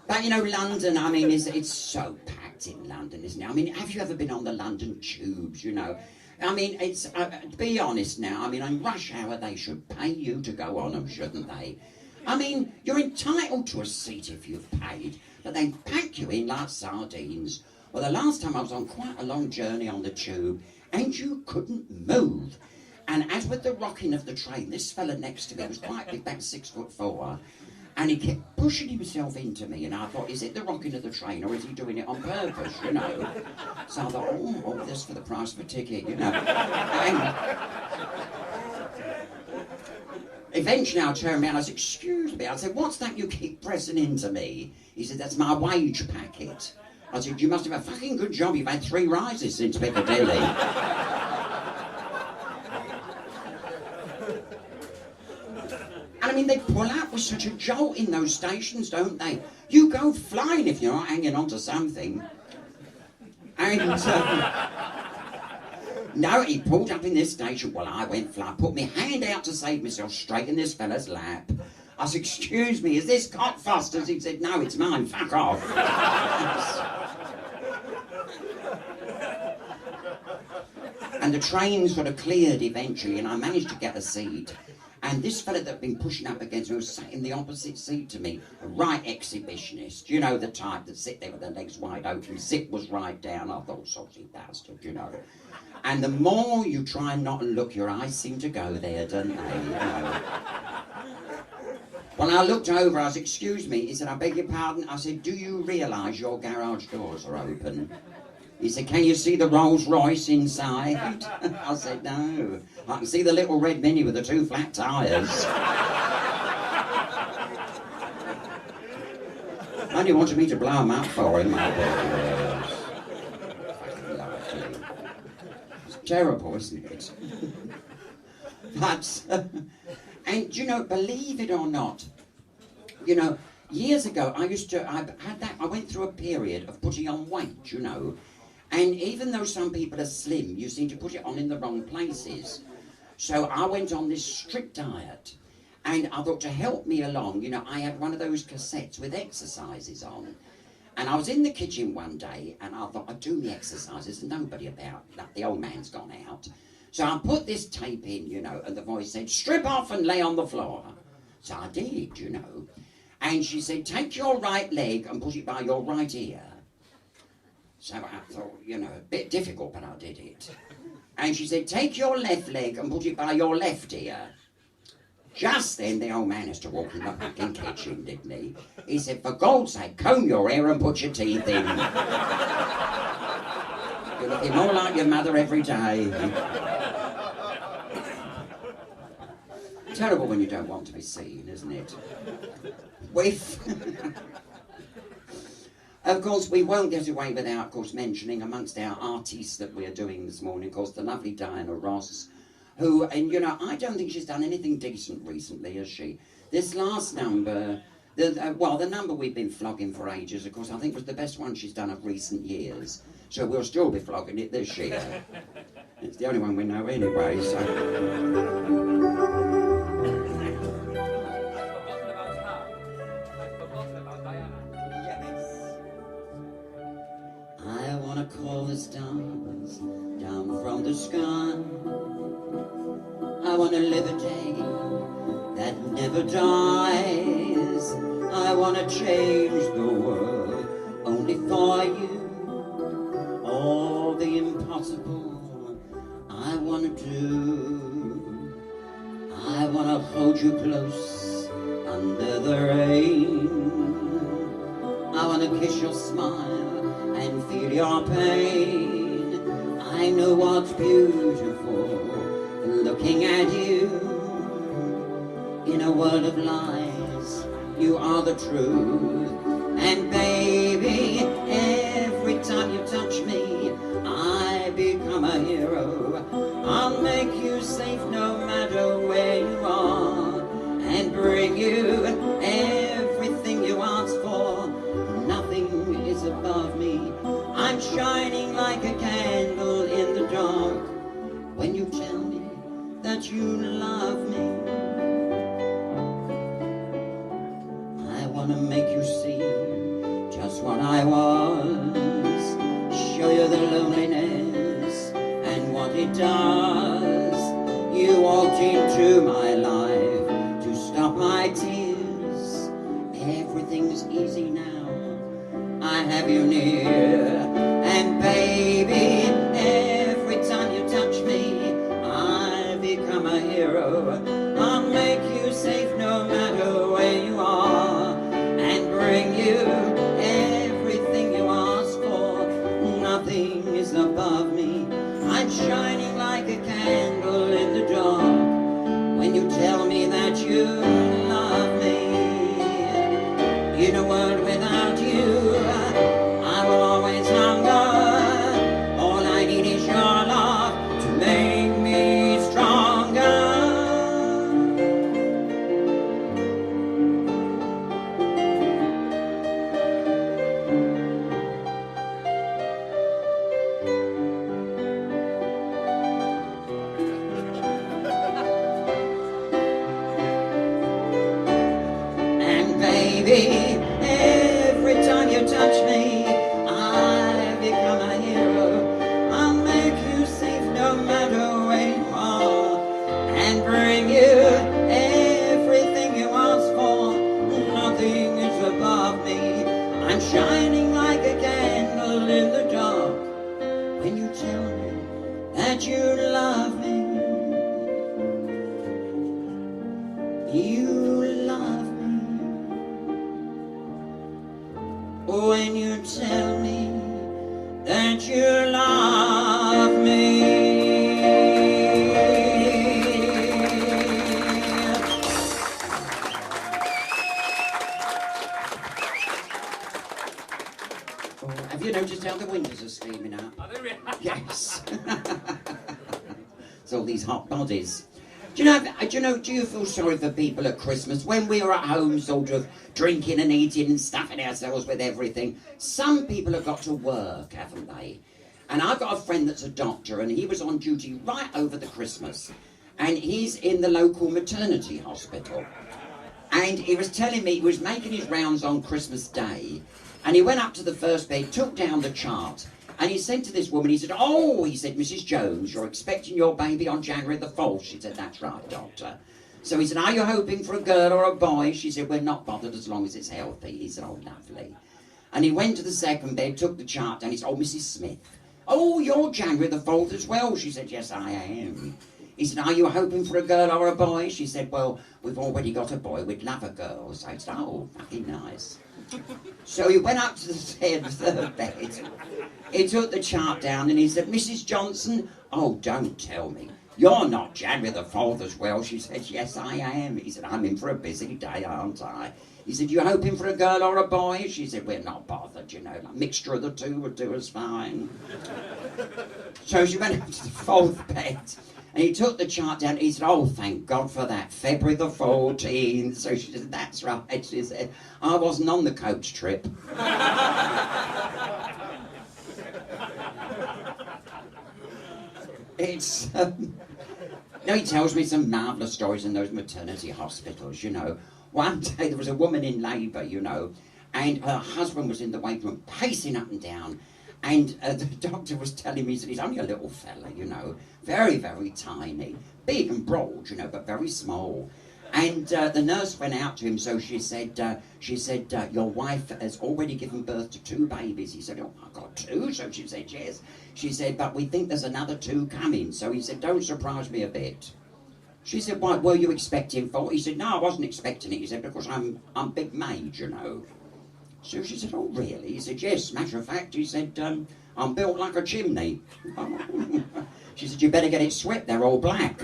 But you know, London, I mean, it's so packed in London, isn't it? I mean, have you ever been on the London tubes, you know? I mean, it's, be honest now, I mean, on rush hour they should pay you to go on them, shouldn't they? I mean, you're entitled to a seat if you've paid, but they pack you in like sardines. Well, the last time I was on quite a long journey on the tube, and you couldn't move. And as with the rocking of the train, this fella next to me was quite big, about 6'4", and he kept pushing himself into me, and I thought, is it the rocking of the train, or is he doing it on purpose, you know? So I thought, oh, this for the price of a ticket, you know. And eventually I turned around, I said, excuse me, I said, what's that you keep pressing into me? He said, that's my wage packet. I said, you must have a fucking good job, you've had 3 rises since Piccadilly. And I mean, they pull out with such a jolt in those stations, don't they? You go flying if you're not hanging on to something. And no, he pulled up in this station. Well, I went fly, put my hand out to save myself straight in this fella's lap. I said, excuse me, is this Cockfosters? He said, no, it's mine, fuck off. And the train sort of cleared eventually, and I managed to get a seat. And this fella that had been pushing up against me was sat in the opposite seat to me, a right exhibitionist, you know, the type that sit there with their legs wide open, zip was right down. I thought, salty bastard, you know. And the more you try not to look, your eyes seem to go there, don't they, you know. When I looked over, I said, excuse me, he said, I beg your pardon. I said, do you realise your garage doors are open? He said, can you see the Rolls Royce inside? I said, no. I can see the little red Mini with the 2 flat tyres. And he wanted me to blow him up for him. It's terrible, isn't it? But, and you know, believe it or not, you know, years ago I went through a period of putting on weight, you know. And even though some people are slim, you seem to put it on in the wrong places. So I went on this strict diet. And I thought to help me along, you know, I had one of those cassettes with exercises on. And I was in the kitchen one day, and I thought I'd do the exercises, and nobody about. The old man's gone out. So I put this tape in, you know, and the voice said, strip off and lay on the floor. So I did, you know. And she said, take your right leg and put it by your right ear. So I thought, you know, a bit difficult, but I did it. And she said, take your left leg and put it by your left ear. Just then, the old man has to walk in the fucking kitchen, didn't he? He said, for God's sake, comb your hair and put your teeth in. You're looking more like your mother every day. Terrible when you don't want to be seen, isn't it? Of course, we won't get away without, of course, mentioning amongst our artists that we're doing this morning, of course, the lovely Diana Ross, who, and you know, I don't think she's done anything decent recently, has she? This last number, the number we've been flogging for ages, of course, I think was the best one she's done of recent years. So we'll still be flogging it this year. It's the only one we know anyway, so... I wanna call the stars down from the sky. I wanna live a day that never dies. I wanna change the world only for you. All the impossible I wanna do. I wanna hold you close under the rain. I wanna kiss your smile and feel your pain. I know what's beautiful looking at you. In a world of lies, you are the truth. And baby, every time you touch me, I become a hero. I'll make you safe no matter where you are, and bring you everything you ask for. Nothing is above me. I'm shining like a candle in the dark. When you tell me that you love me, I wanna make you see what I was. Show you the loneliness and what it does. You walked into my life to stop my tears. Everything's easy now, I have you near. And baby, every time you touch me, I become a hero. I'll make you safe no matter where you are, and bring you everything you ask for. Nothing is above me. I'm shining like a candle in the dark when you tell me that you love me. In a world without you, I will always hunger. All I need is your love to make me stronger. And baby, every time you touch me, I become a hero. I'll make you safe no matter where you are, and bring you everything you ask for. Nothing is above me. I'm shining like a candle in the dark when you tell me that you love me. You love me. When you tell me that you love me. Oh, have you noticed how the windows are steaming out? Are they really? Yes. It's all these hot bodies. Do you feel sorry for people at Christmas when we are at home sort of drinking and eating and stuffing ourselves with everything? Some people have got to work, haven't they? And I've got a friend that's a doctor, and he was on duty right over the Christmas. And he's in the local maternity hospital. And he was telling me he was making his rounds on Christmas Day, and he went up to the first bed, took down the chart, and he said to this woman, he said, "Oh," he said, "Mrs. Jones, you're expecting your baby on January the 4th. She said, "That's right, doctor." So he said, "Are you hoping for a girl or a boy?" She said, "We're not bothered as long as it's healthy." He said, "Oh, lovely." And he went to the second bed, took the chart down. He said, "Oh, Mrs. Smith, oh, you're January the 4th as well." She said, "Yes, I am." He said, "Are you hoping for a girl or a boy?" She said, "Well, we've already got a boy. We'd love a girl." So he said, "Oh, fucking nice." So he went up to the third bed. He took the chart down and he said, "Mrs. Johnson, oh, don't tell me. You're not January the 4th as well." She said, "Yes, I am." He said, "I'm in for a busy day, aren't I?" He said, "You hoping for a girl or a boy?" She said, "We're not bothered, you know. A mixture of the two would do us fine." So she went up to the fourth bed and he took the chart down. He said, "Oh, thank God for that. February the 14th. So she said, "That's right." She said, "I wasn't on the coach trip." It's, he tells me some marvellous stories in those maternity hospitals, you know. One day there was a woman in labour, you know, and her husband was in the waiting room pacing up and down, and the doctor was telling me, he said, "He's only a little fella, you know, very, very tiny, big and broad, you know, but very small." And the nurse went out to him, so she said, "Your wife has already given birth to 2 babies." He said, "Oh, I got 2? So she said, "Yes." She said, "But we think there's another 2 coming." So he said, "Don't surprise me a bit." She said, "What were you expecting for?" He said, "No, I wasn't expecting it." He said, "Because I'm big made, you know." So she said, "Oh, really?" He said, "Yes, matter of fact." He said, "I'm built like a chimney." She said, "You better get it swept, they're all black."